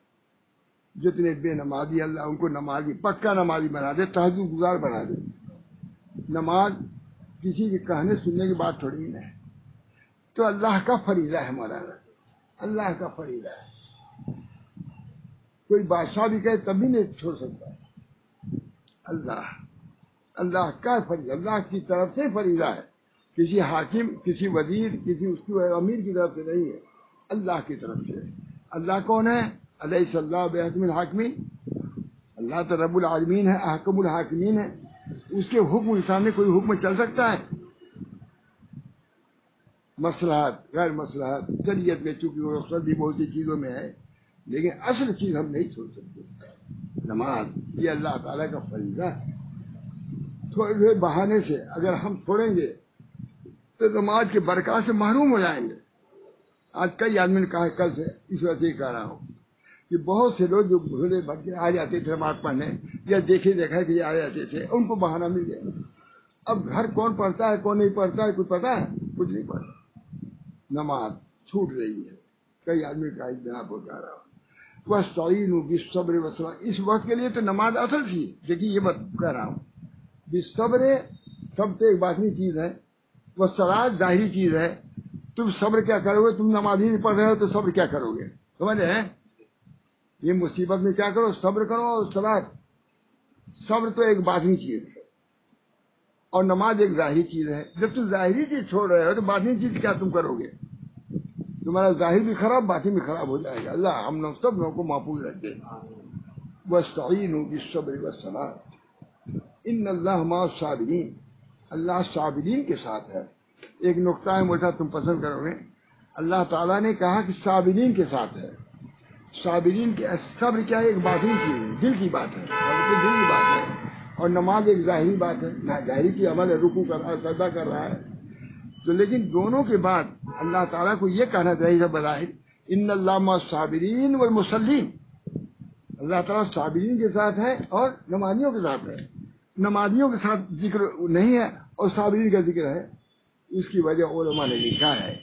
Speaker 1: جتنے بے نمازی اللہ ان کو نمازی، پکا نمازی بنا دے، تہجد گزار بنا دے۔ نماز کسی کے کہنے سننے کی بات تھوڑی ہے، تو اللہ کا فریضہ ہے مولانا، اللہ کا فریضہ ہے۔ کوئی بادشاہ بھی کہے تب بھی نہیں چھوڑ سکتا، اللہ کا فریضہ، اللہ کی طرف سے فریضہ ہے، کسی حاکم، کسی وزیر، کسی اس کی امیر کی طرف سے نہیں ہے، اللہ کی طرف سے۔ اللہ کون ہے؟ الیس اللہ بحکم الحاکمین، اللہ تو رب العالمین ہے، احکم الحاکمین ہے، اس کے حکم کے سامنے کوئی حکم چل سکتا ہے؟ مصلحت غیر مصلحت شریعت میں چونکہ رخصت بھی بہت سی چیزوں میں ہے، لیکن اصل چیز ہم نہیں چھوڑ سکتے، نماز، یہ اللہ تعالیٰ کا فریضہ ہے۔ تھوڑے تھوڑے بہانے سے اگر ہم چھوڑیں گے تو نماز کے برکات سے محروم ہو جائیں گے۔ آج کئی آدمی نے کہا، کل سے اس وجہ سے کہہ رہا ہوں کہ بہت سے لوگ جو بھولے بھٹکے آ جاتے تھے نماز پڑھنے، یا دیکھے دیکھا کہ آ جاتے تھے، ان کو بہانہ مل گیا۔ اب گھر کون پڑھتا ہے کون نہیں پڑھتا ہے کچھ پتا ہے؟ کچھ نہیں پڑھتا، نماز چھوٹ رہی ہے۔ کئی آدمی کا اس بنا پر کہہ رہا ہوں، واستعینوا بالصبر والصلاۃ، اس وقت کے لیے تو نماز اصل تھی، دیکھیے یہ بات کہہ رہا ہوں، بالصبر سب تو ایک باطنی چیز ہے، والصلاۃ ظاہری چیز ہے۔ تم صبر کیا کرو گے؟ تم نماز ہی نہیں پڑھ رہے ہو تو صبر کیا کرو گے؟ سمجھ رہے ہیں؟ یہ مصیبت میں کیا کرو؟ صبر کرو۔ اور صلاۃ، صبر تو ایک باطنی چیز ہے اور نماز ایک ظاہری چیز ہے۔ جب تم ظاہری چیز چھوڑ رہے ہو تو باطنی چیز کیا تم کرو گے؟ تمہارا ظاہر بھی خراب، باطن بھی خراب ہو جائے گا۔ اللہ ہم لوگ سب لوگوں کو محفوظ رکھے۔ واستعینوا بالصبر والصلاۃ ان اللہ مع الصابرین، اللہ صابرین کے ساتھ ہے۔ ایک نقطہ ہے مجھے تم پسند کرو گے، اللہ تعالیٰ نے کہا کہ صابرین کے ساتھ ہے۔ صابرین کے صبر کیا ہے؟ ایک باطنی چیز ہے، دل کی بات ہے، صبر تو دل کی بات ہے، اور نماز ایک ظاہری بات ہے، ظاہری کی عمل ہے، رکوع کر رہا ہے، سجدہ کر رہا ہے۔ تو لیکن دونوں کے بعد اللہ تعالیٰ کو یہ کہنا چاہیے بظاہر، ان اللہ مع الصابرین والمصلین، اللہ تعالیٰ صابرین کے ساتھ ہے اور نمازیوں کے ساتھ ہے۔ نمازیوں کے ساتھ ذکر نہیں ہے اور صابرین کا ذکر ہے۔ اس کی وجہ علماء نے لکھا ہے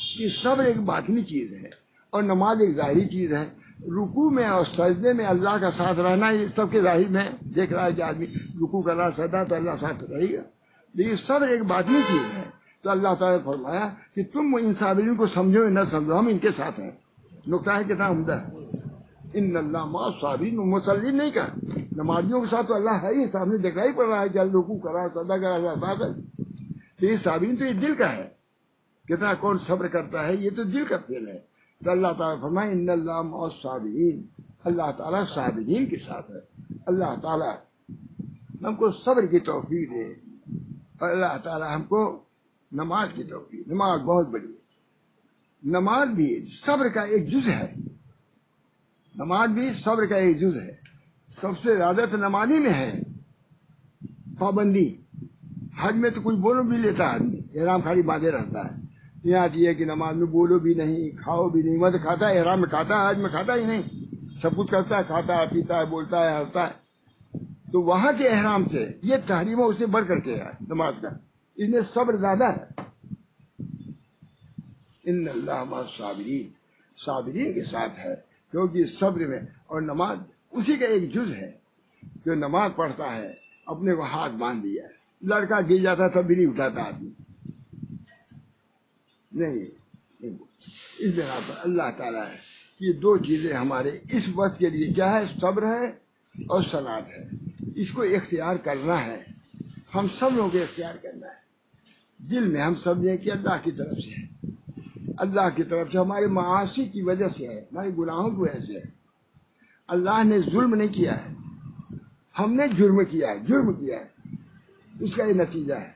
Speaker 1: کہ صبر ایک باطنی چیز ہے اور نماز ایک ظاہری چیز ہے۔ رکوع میں اور سجدے میں اللہ کا ساتھ رہنا، یہ سب کے ظاہر میں دیکھ رہا ہے کہ آدمی رکوع کر رہا ہے، سجدہ تو اللہ ساتھ رہے گا، لیکن صبر ایک باطنی چیز ہے۔ تو اللہ تعالیٰ نے فرمایا کہ تم ان صابرین کو سمجھو یا نہ سمجھو، ہم ان کے ساتھ ہیں۔ نقطہ ہے کتنا عمدہ ہے، ان اللہ مع الصابرین، مصلین نہیں کہا، نمازیوں کے ساتھ تو اللہ ہے ہی، سامنے دکھائی پڑ رہا ہے کہ رکوع کر رہا ہے، سجدہ کر رہا ہے، ساتھ ہے۔ لیکن صابرین تو یہ دل کا ہے، کتنا کون صبر کرتا ہے، یہ تو دل کا فعل ہے۔ تو اللہ تعالیٰ فرمائے ان اللہ مع الصابرین، اللہ تعالیٰ صابرین کے ساتھ ہے۔ اللہ تعالیٰ ہم کو صبر کی توفیق دے، اور اللہ تعالیٰ ہم کو نماز کی توفیق۔ نماز بہت بڑی ہے، نماز بھی صبر کا ایک جز ہے، نماز بھی صبر کا ایک جز ہے۔ سب سے زیادہ تو نمازی میں ہے پابندی۔ حج میں تو کچھ بولو بھی لیتا ہے آدمی، احرام خالی باندھے رہتا ہے، یہاں یہ کہ نماز میں بولو بھی نہیں، کھاؤ بھی نہیں، مت کھاتا ہے، احرام میں کھاتا ہے، حج میں کھاتا ہی نہیں، سب کچھ کرتا ہے، کھاتا ہے، پیتا ہے، بولتا ہے، ہرتا ہے۔ تو وہاں کے احرام سے یہ تحریم اس سے بڑھ کر کے ہے نماز کا، اس میں صبر زیادہ ہے۔ ان اللہ مع الصابرین، صابرین کے ساتھ ہے، کیونکہ صبر میں اور نماز اسی کا ایک جز ہے۔ جو نماز پڑھتا ہے اپنے کو ہاتھ باندھ دیا ہے، لڑکا گر جاتا ہے تب بھی نہیں اٹھاتا آدمی، نہیں۔ اس بنا پر اللہ تعالیٰ ہے کہ یہ دو چیزیں ہمارے اس وقت کے لیے کیا ہے، صبر ہے اور صلاۃ ہے، اس کو اختیار کرنا ہے، ہم سب لوگوں کو اختیار کرنا ہے۔ دل میں ہم سمجھیں کہ اللہ کی طرف سے ہے، اللہ کی طرف سے، ہمارے معاصی کی وجہ سے ہے، ہمارے گناہوں کی وجہ سے ہے۔ اللہ نے ظلم نہیں کیا ہے، ہم نے جرم کیا ہے، جرم کیا ہے، اس کا یہ نتیجہ ہے۔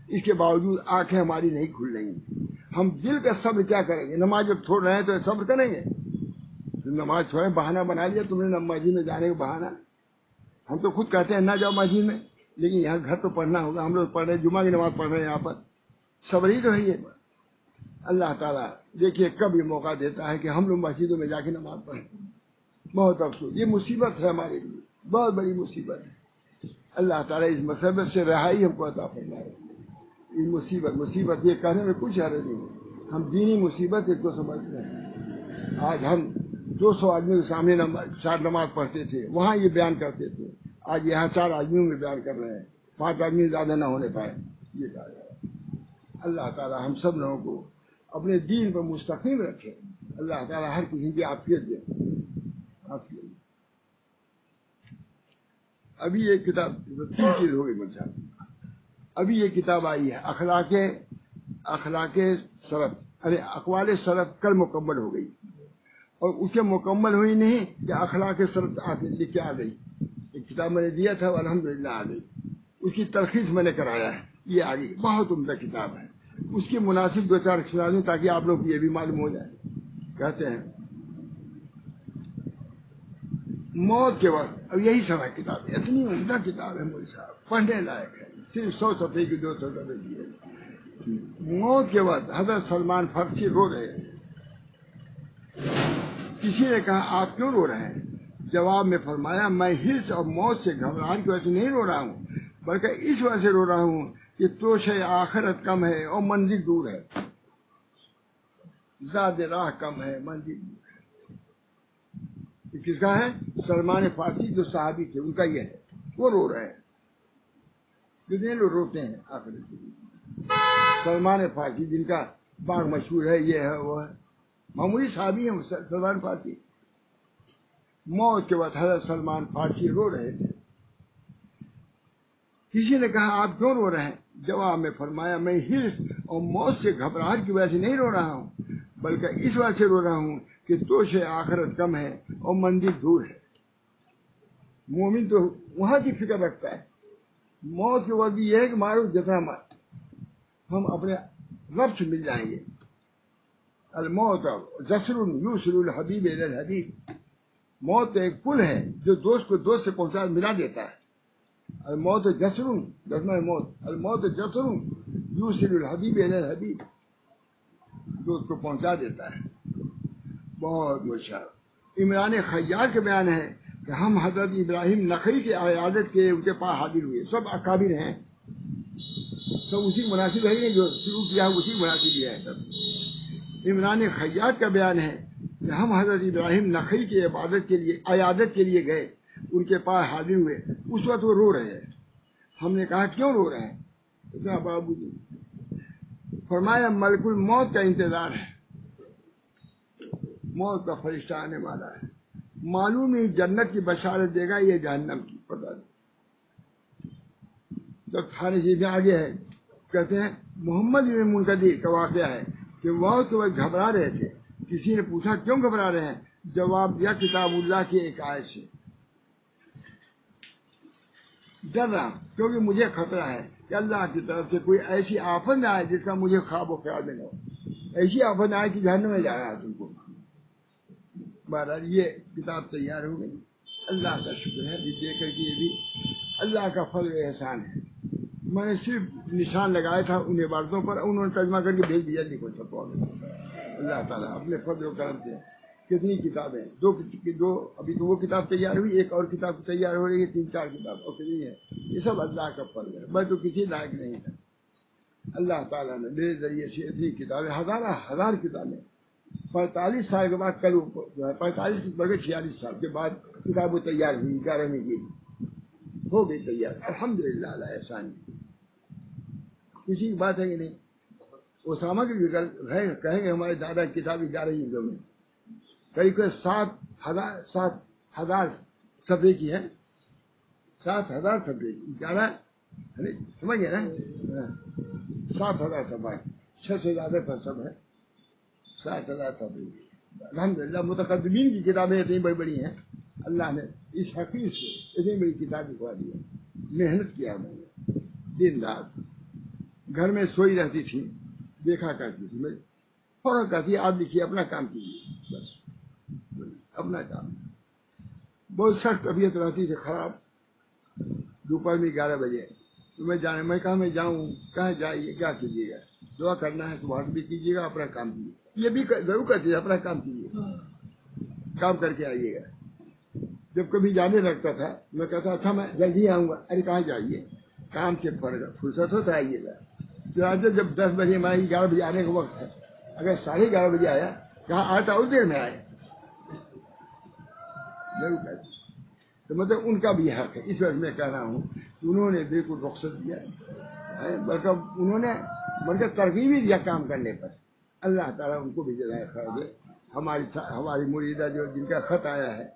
Speaker 1: اس کے باوجود آنکھیں ہماری نہیں کھل رہی ہیں۔ ہم دل کا صبر کیا کریں گے؟ نماز جب چھوڑ رہے ہیں تو صبر کریں گے؟ نماز چھوڑے بہانہ بنا لیا تم نے مسجد میں جانے کا بہانہ۔ ہم تو خود کہتے ہیں نہ جاؤ مسجد میں، لیکن یہاں گھر تو پڑھنا ہوگا، ہم لوگ پڑھ رہے ہیں، جمعہ کی نماز پڑھ رہے ہیں یہاں پر، صبر ہی تو ہے یہ۔ اللہ تعالیٰ دیکھیے کب یہ موقع دیتا ہے کہ ہم لوگ مسجدوں میں جا کے نماز پڑھیں۔ بہت افسوس، یہ مصیبت ہے ہمارے لیے، بہت بڑی مصیبت ہے۔ اللہ تعالیٰ اس مصیبت سے رہائی ہم کو عطا فرمائے۔ یہ مصیبت یہ کہنے میں کچھ حرج نہیں، ہم دینی مصیبت ایک کو سمجھتے ہیں۔ آج ہم 200 آدمیوں کے سامنے ساتھ نماز پڑھتے تھے، وہاں یہ بیان کرتے تھے، آج یہاں 4 آدمیوں میں بیان کر رہے ہیں، 5 آدمی زیادہ نہ ہونے پائے، یہ کہا جائے۔ اللہ تعالیٰ ہم سب لوگوں کو اپنے دین پر مستقیم رکھے، اللہ تعالیٰ ہر کسی کی عافیت دے۔ ابھی یہ کتاب 3 چیز ہو گئی مجھ سے، ابھی یہ کتاب آئی ہے اخلاق سلف، اقوال سلف کل مکمل ہو گئی، اور اسے مکمل ہوئی نہیں کہ اخلاق سلف لکھ کے آ گئی۔ ایک کتاب میں نے دیا تھا، الحمدللہ آ گئی، اس کی تلخیص میں نے کرایا ہے، یہ آ گئی، بہت عمدہ کتاب ہے۔ اس کی مناسب 2-4 سنا دوں تاکہ آپ لوگ کو یہ بھی معلوم ہو جائے۔ کہتے ہیں موت کے وقت، اب یہی سب ہے کتاب، اتنی عمدہ کتاب ہے مجھے صاحب، پڑھنے لائق ہے، صرف 100 صفحے کی 200 صفحے کی ہے۔ موت کے وقت حضرت سلمان فارسی رو رہے ہیں۔ کسی نے کہا آپ کیوں رو رہے ہیں؟ جواب میں فرمایا میں ہرس اور موت سے گھبراہٹ کی وجہ سے نہیں رو رہا ہوں، بلکہ اس وجہ سے رو رہا ہوں کہ توشہ آخرت کم ہے اور منزل دور ہے، زاد راہ کم ہے، منزل دور ہے۔ کس کا ہے؟ سلمان فارسی جو صحابی تھے ان کا یہ ہے، وہ رو رہے ہیں، کتنے لوگ روتے ہیں آخرت کے لیے۔ سلمان فارسی جن کا باغ مشہور ہے، یہ ہے وہ ہے، معمولی صحابی ہیں سلمان فارسی۔ موت کے وقت حضرت سلمان فارسی رو رہے تھے۔ کسی نے کہا آپ کیوں رو رہے ہیں؟ جواب میں فرمایا میں ہرس اور موت سے گھبراہٹ کی وجہ سے نہیں رو رہا ہوں، بلکہ اس وجہ سے رو رہا ہوں کہ توشہ آخرت کم ہے اور منزل دور ہے۔ مومن تو وہاں کی فکر رکھتا ہے، موت کے وقت یہ ہے کہ مارو جتنا مار، ہم اپنے رب سے مل جائیں گے۔ الموت جسر یوصل الحبیب الی الحبیب، موت ایک پل ہے جو دوست کو دوست سے پہنچا ملا دیتا ہے۔ الموت جسر، موت الموت جسر یوصل الحبیب الی الحبیب، دوست کو پہنچا دیتا ہے۔ بہت مشہور عمران خیاط کا بیان ہے کہ ہم حضرت ابراہیم نخعی کی عیادت کے ان کے پاس حاضر ہوئے، سب اکابر ہیں، سب اسی مناسب ہے، جو شروع کیا ہے اسی مناسب ہی ہے سب۔ عمران خیاط کا بیان ہے کہ ہم حضرت ابراہیم نخعی کی عیادت کے لیے گئے، ان کے پاس حاضر ہوئے، اس وقت وہ رو رہے ہیں۔ ہم نے کہا کیوں رو رہے ہیں؟ اتنا بابو جی فرمایا ملک الموت کا انتظار ہے، موت کا فرشتہ آنے والا ہے، معلوم ہی جنت کی بشارت دے گا یہ جہنم کی پتہ نہیں۔ جب ساری چیزیں آگے ہے، کہتے ہیں محمد بن منقدر کا واقعہ ہے کہ وہ تو گھبرا رہے تھے، کسی نے پوچھا کیوں گھبرا رہے ہیں؟ جواب دیا کتاب اللہ کی ایک آیت سے ڈر رہا ہوں، کیونکہ مجھے خطرہ ہے کہ اللہ کی طرف سے کوئی ایسی آفت نہ آئے جس کا مجھے خواب و خیال میں نہ ہو۔ ایسی آفت آئے کہ جہنم میں جانا ہے تم کو. بہرحال یہ کتاب تیار ہو گئی. اللہ کا شکر ہے بھی دے کر کے یہ بھی اللہ کا فضل و احسان ہے. میں نے صرف نشان لگایا تھا ان عبارتوں پر, انہوں نے ترجمہ کر کے بھیج دیا. لکھو سب کو اللہ تعالیٰ اپنے فضل و کرم سے. کتنی کتابیں, دو ابھی تو وہ کتاب تیار ہوئی, ایک اور کتاب تیار ہو رہی ہے, 3-4 کتاب اور کتنی ہے. یہ سب اللہ کا فضل ہے, میں تو کسی لائق نہیں تھا. اللہ تعالیٰ نے میرے ذریعے سے اتنی کتابیں, ہزار کتابیں, 45 سال کے بعد, کل 45 بلکہ 46 سال کے بعد کتابیں تیار ہوئی. 11ویں کی ہو گئی تیار, الحمدللہ اللہ احسان. کسی کی بات ہے کہ نہیں. اسامہ کی بھی کہیں گے ہمارے دادا کتاب 11 جلدوں میں قریب 7,000 صفحے کی ہے. 7,000 صفحے کی 11 سمجھ گئے نا. 7,000 صفحہ, 6 سے زیادہ پر سب ہے. 7,000 صفحے. الحمدللہ متقدمین کی کتابیں اتنی بڑی بڑی ہیں. اللہ نے اس حقیق سے اتنی بڑی کتاب لکھوا دی ہے. محنت کیا میں نے دن رات. گھر میں سوئی رہتی تھی, دیکھا کرتی تھی. میں فوراً کہتی آپ لکھیے, اپنا کام کیجیے, بس اپنا کام. بہت سخت طبیعت رہتی تھی خراب. دوپہر میں 11 بجے تو میں کہا میں جاؤں, کہاں جائیے, کیا کیجیے گا, دعا کرنا ہے تو وہاں بھی کیجیے گا, اپنا کام کیجیے. یہ بھی ضرور کرتی ہے, اپنا کام کیجیے, کام کر کے آئیے گا. جب کبھی جانے لگتا تھا میں کہتا اچھا میں جلدی آؤں گا. ارے کہاں جائیے, کام سے فرصت ہوتا آئیے گا. جب 10 بجے میں 11 بجے آنے کا وقت ہے, اگر 11:30 بجے آیا, کہاں آتا اس دیر میں آئے, ضرور کہتی. تو مطلب ان کا بھی حق ہے. اس وقت میں کہہ رہا ہوں کہ انہوں نے بالکل رخصت دیا, بلکہ انہوں نے ترغیب ہی دیا کام کرنے پر. اللہ تعالیٰ ان کو بھی جزائے خیر دے. ہماری مریدہ جو جن کا خط آیا ہے,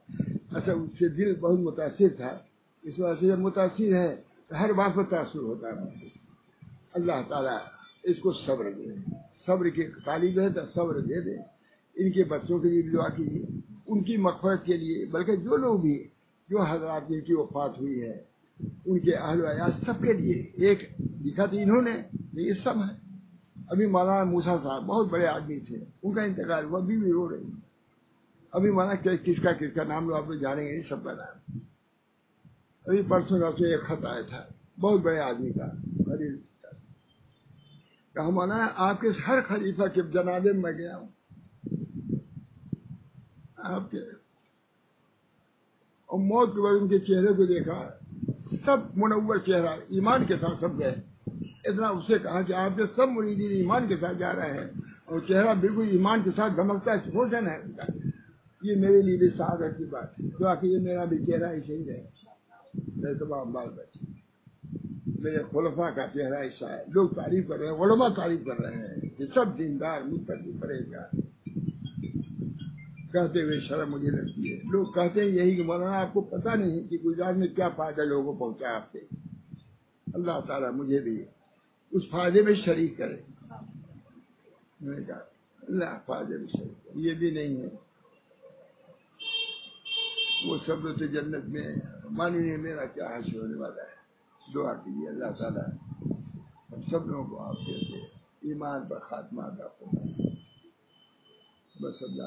Speaker 1: اصل اس سے دل بہت متاثر تھا. اس وجہ سے جب متاثر ہے تو ہر بات پر تاثر ہوتا ہے. اللہ تعالیٰ اس کو صبر دے, صبر کی طالب ہے تو صبر دے دے. ان کے بچوں کے لیے دعا کیجیے, ان کی مغفرت کے لیے, بلکہ جو لوگ بھی جو حضرات جن کی وفات ہوئی ہے ان کے اہل و عیال سب کے لیے. ایک لکھا تھا انہوں نے, یہ سب ہے. ابھی مولانا موسیٰ صاحب بہت بڑے آدمی تھے, ان کا انتقال ہوا, ابھی بھی رو رہی. ابھی مولانا کس کا نام لو آپ لوگ جانیں گے نہیں, سب کا نام. ابھی پرسوں راتوں ایک خط آیا تھا بہت بڑے آدمی کا, کہا مولانا آپ کے ہر خلیفہ کے جنازے میں گیا ہوں, آپ کے, اور موت کے بعد ان کے چہرے کو دیکھا, سب منور چہرہ, ایمان کے ساتھ سب گئے. اتنا اس سے کہا کہ آپ کے سب مریدین ایمان کے ساتھ جا رہے ہیں, اور چہرہ بالکل ایمان کے ساتھ دمکتا ہے, روشن ہے. یہ میرے لیے بھی سعادت کی بات ہے. دعا کہ یہ میرا بھی چہرہ ایسے ہی رہے, میرے تمام بال بچے, میرے خلفاء کا چہرہ ایسا ہے. لوگ تعریف کر رہے ہیں, علماء تعریف کر رہے ہیں کہ سب دیندار متقی پرہیزگار. کہتے ہوئے شرم مجھے لگتی ہے. لوگ کہتے ہیں یہی کہ مولانا آپ کو پتہ نہیں کہ گجرات میں کیا فائدہ لوگوں کو پہنچا آپ سے. اللہ تعالیٰ مجھے بھی اس فائدے میں شریک کرے. میں نے کہا اللہ فائدے میں شریک کرے. یہ بھی نہیں ہے وہ سب تو جنت میں, مانیے میرا کیا حشر ہونے والا ہے. دعا کیجیے اللہ تعالیٰ ہم سب لوگوں کو آپ کے ایمان پر خاتمہ عطا فرمائے. بس اللہ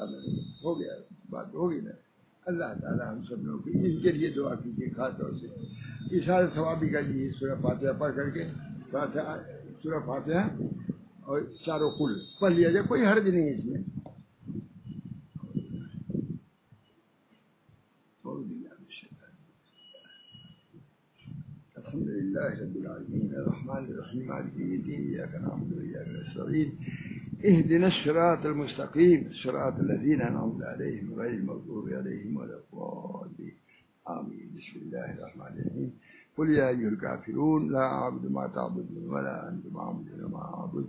Speaker 1: ہو گیا, بات ہوگی نا. اللہ تعالیٰ ہم سب لوگوں کی ان کے لیے دعا کیجیے خاص طور سے. اشارہ ثواب بھی کریے سورہ فاتحہ پڑھ کر کے, سورہ فاتحہ اور چاروں کل پڑھ لیا جائے, کوئی حرج نہیں ہے اس میں. الحمد لله رب العالمين الرحمن الرحيم مالك يوم الدين إياك نعبد وإياك نستعين اهدنا الصراط المستقيم صراط الذين أنعمت عليهم غير المغضوب عليهم ولا الضالين آمين. بسم الله الرحمن الرحيم. قل يا أيها الكافرون لا أعبد ما تعبدون ولا أنتم عابدون ما أعبد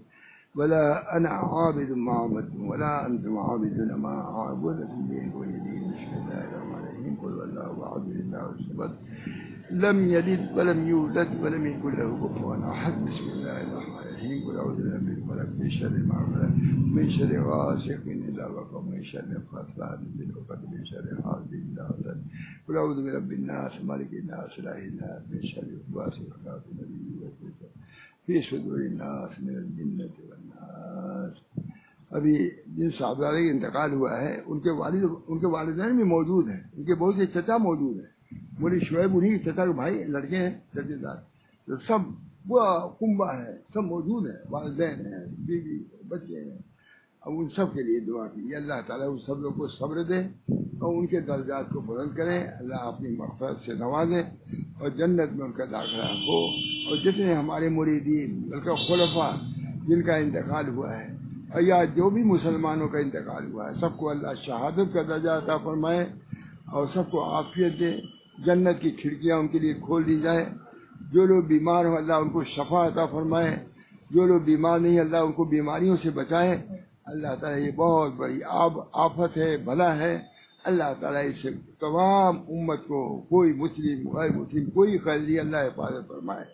Speaker 1: ولا أنا عابد ما عبدتم ولا أنتم عابدون ما أعبد دين ولي. بسم الله الرحمن الرحيم. قل والله أحد الله الصمد لم يلد ولم يولد ولم يكن له كفوا أحد. بسم الله الرحمن الرحيم. قل أعوذ برب الفلق من شر ما خلق من شر غاسق إذا وقب من شر النفاثات في العقد من شر حاسد إذا حسد. قل أعوذ برب الناس مالك الناس إله الناس من شر الوسواس الذي يوسوس في صدور الناس من الجنة والناس. ابھی جن صاحبزادے کا انتقال ہوا ہے ان کے والدین بھی موجود ہیں، ان کے بہت سے چچا موجود ہیں، مولوی شعیب انہیں کے چچا کے بھائی لڑکے ہیں، چچے دار تو سب پورا کنبہ ہے، سب موجود ہیں، والدین ہیں، بیوی بچے ہیں. اب ان سب کے لیے دعا کی، اللہ تعالیٰ ان سب لوگوں کو صبر دے اور ان کے درجات کو بلند کرے، اللہ اپنی مغفرت سے نوازے اور جنت میں ان کا داخلہ ہو. اور جتنے ہمارے مریدین بلکہ خلفاء جن کا انتقال ہوا ہے اور یا جو بھی مسلمانوں کا انتقال ہوا ہے، سب کو اللہ شہادت کا درجہ عطا فرمائے اور سب کو عافیت دے، جنت کی کھڑکیاں ان کے لیے کھول دی جائے. جو لوگ بیمار ہوں اللہ ان کو شفا عطا فرمائے، جو لوگ بیمار نہیں اللہ ان کو بیماریوں سے بچائے. اللہ تعالیٰ یہ بہت بڑی آفت ہے، بلا ہے، اللہ تعالیٰ اس سے تمام امت کو، کوئی مسلم غیر مسلم کوئی خیری اللہ حفاظت فرمائے.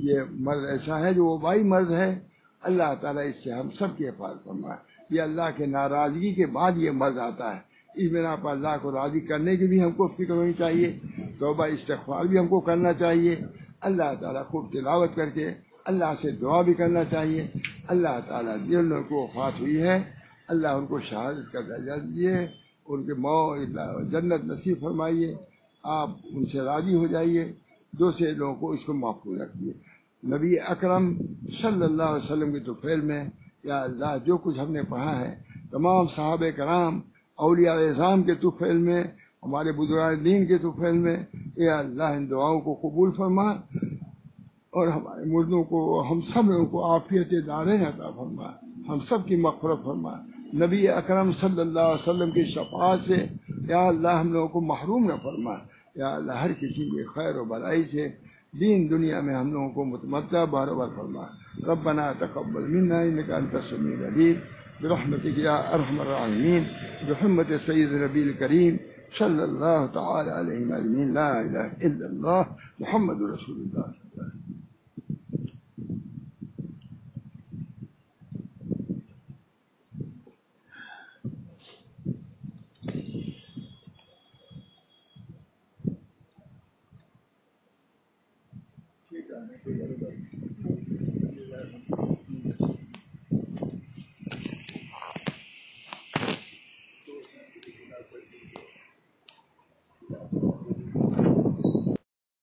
Speaker 1: یہ مرض ایسا ہے جو وبائی مرض ہے، اللہ تعالیٰ اس سے ہم سب کی حفاظت فرمائے. یہ اللہ کے ناراضگی کے بعد یہ مرض آتا ہے، اس بنا پر اللہ کو راضی کرنے کی بھی ہم کو فکر ہونی چاہیے، توبہ استغفار بھی ہم کو کرنا چاہیے، اللہ تعالیٰ خوب تلاوت کر کے اللہ سے دعا بھی کرنا چاہیے. اللہ تعالیٰ جن لوگوں کو وفات ہوئی ہے اللہ ان کو شہادت کا درجہ دیجیے، ان کے جنت نصیب فرمائیے، آپ ان سے راضی ہو جائیے. دوسرے لوگوں کو اس کو محفوظ رکھیے. نبی اکرم صلی اللہ علیہ وسلم کی توفیل میں یا اللہ جو کچھ ہم نے پڑھا ہے تمام صحابہ کرام اولیاء اعظام کے توفیل میں، ہمارے بزرگان دین کے توفیل میں، یا اللہ ان دعاؤں کو قبول فرما اور ہمارے مردوں کو، ہم سب لوگوں کو عافیت دارین عطا فرما، ہم سب کی مغفرت فرما. نبی اکرم صلی اللہ علیہ وسلم کی شفاعت سے یا اللہ ہم لوگوں کو محروم نہ فرما. یا اللہ ہر کسی کے خیر و بھلائی سے دین دنیا میں ہم لوگوں کو متمتع بارور فرما. ربنا تقبل منا انك انت السميع العليم برحمتك يا ارحم الراحمين بحرمة سيد النبي الكريم صلى الله تعالى عليه وسلم. لا اله الا الله محمد رسول الله. ٹھیک ہے.